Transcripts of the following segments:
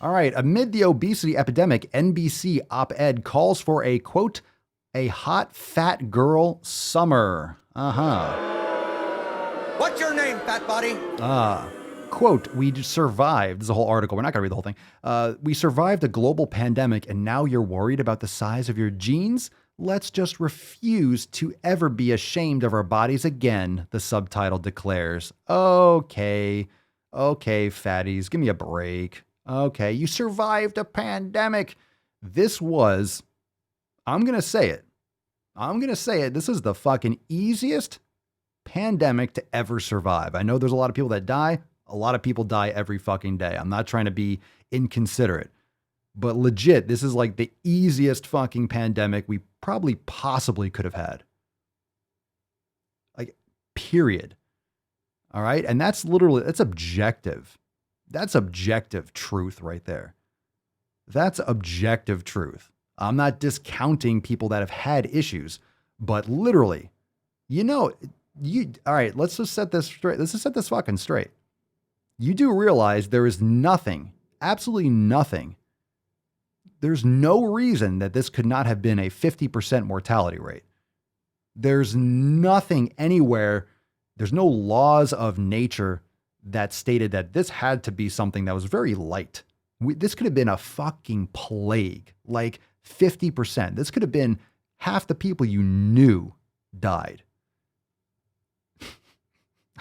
All right. Amid the obesity epidemic, NBC op-ed calls for a, quote, a hot fat girl summer. What's your name, fat body? Quote, we survived. This is a whole article. We're not going to read the whole thing. We survived a global pandemic, and now you're worried about the size of your jeans? Let's just refuse to ever be ashamed of our bodies again, the subtitle declares. Okay, fatties, give me a break. Okay, you survived a pandemic. This was, I'm going to say it. This is the fucking easiest pandemic to ever survive. I know there's a lot of people that die. A lot of people die every fucking day. I'm not trying to be inconsiderate, but legit, this is like the easiest fucking pandemic we probably possibly could have had. Like, period. All right. And that's objective. That's objective truth right there. That's objective truth. I'm not discounting people that have had issues, but literally, all right, let's just set this straight. Let's just set this fucking straight. You do realize there is nothing, absolutely nothing. There's no reason that this could not have been a 50% mortality rate. There's nothing anywhere. There's no laws of nature that stated that this had to be something that was very light. This could have been a fucking plague, like 50%. This could have been half the people you knew died.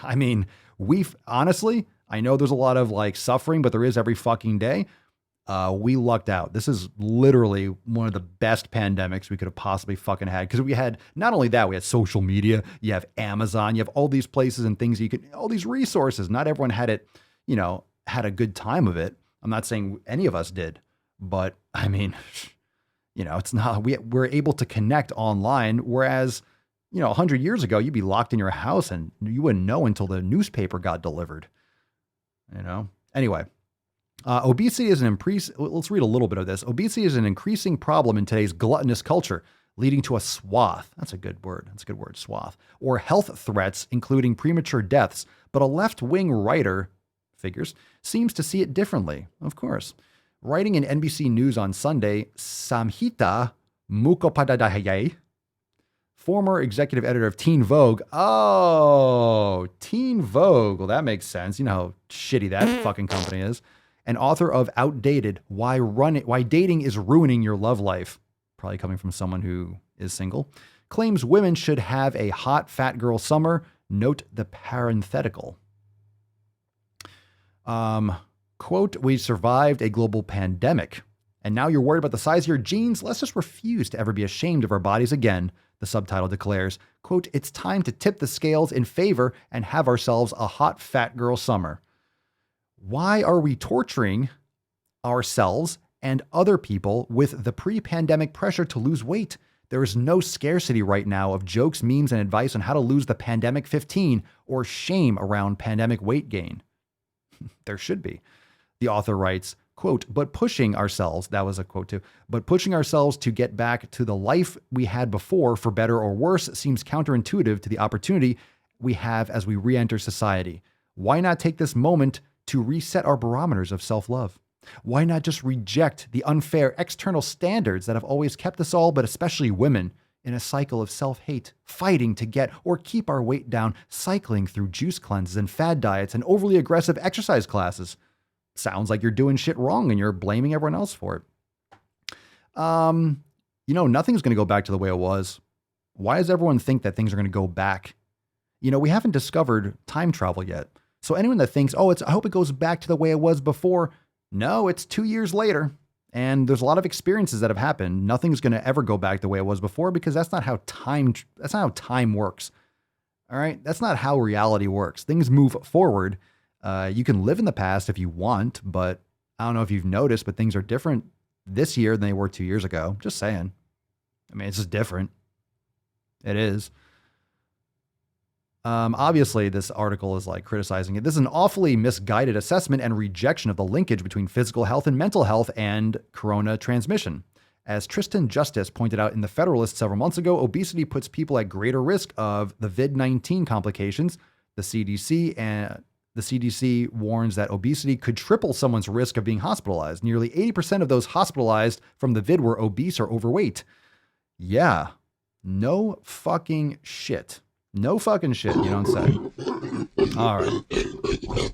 I mean, honestly, I know there's a lot of like suffering, but there is every fucking day. We lucked out. This is literally one of the best pandemics we could have possibly fucking had. Because we had, not only that, we had social media, you have Amazon, you have all these places and things all these resources. Not everyone had it, had a good time of it. I'm not saying any of us did, but I mean, it's not, we're able to connect online. Whereas, 100 years ago, you'd be locked in your house and you wouldn't know until the newspaper got delivered, Anyway. Obesity is let's read a little bit of this. Obesity is an increasing problem in today's gluttonous culture, leading to a swath. That's a good word. Swath. Or health threats, including premature deaths. But a left-wing writer, figures, seems to see it differently, of course. Writing in NBC News on Sunday, Samhita Mukhopadhyay, former executive editor of Teen Vogue. Oh, Teen Vogue. Well, that makes sense. You know how shitty that fucking company is. And author of Outdated, Why Dating is Ruining Your Love Life, probably coming from someone who is single, claims women should have a hot fat girl summer. Note the parenthetical. Quote, we survived a global pandemic, and now you're worried about the size of your jeans? Let's just refuse to ever be ashamed of our bodies again, the subtitle declares. Quote, it's time to tip the scales in favor and have ourselves a hot fat girl summer. Why are we torturing ourselves and other people with the pre-pandemic pressure to lose weight? There is no scarcity right now of jokes, memes, and advice on how to lose the pandemic 15 or shame around pandemic weight gain. There should be. The author writes, quote, but pushing ourselves, that was a quote too, but pushing ourselves to get back to the life we had before, for better or worse, seems counterintuitive to the opportunity we have as we re-enter society. Why not take this moment to reset our barometers of self-love? Why not just reject the unfair external standards that have always kept us all, but especially women, in a cycle of self-hate, fighting to get or keep our weight down, cycling through juice cleanses and fad diets and overly aggressive exercise classes? Sounds like you're doing shit wrong and you're blaming everyone else for it. Nothing's going to go back to the way it was. Why does everyone think that things are going to go back? We haven't discovered time travel yet. So anyone that thinks, I hope it goes back to the way it was before. No, it's 2 years later. And there's a lot of experiences that have happened. Nothing's going to ever go back the way it was before, because that's not how time works. All right. That's not how reality works. Things move forward. You can live in the past if you want, but I don't know if you've noticed, but things are different this year than they were 2 years ago. Just saying. I mean, it's just different. It is. Obviously, this article is like criticizing it. This is an awfully misguided assessment and rejection of the linkage between physical health and mental health and corona transmission. As Tristan Justice pointed out in The Federalist several months ago, obesity puts people at greater risk of the COVID-19 complications. The CDC The CDC warns that obesity could triple someone's risk of being hospitalized. Nearly 80% of those hospitalized from the vid were obese or overweight. Yeah, no fucking shit. No fucking shit, you don't say. All right.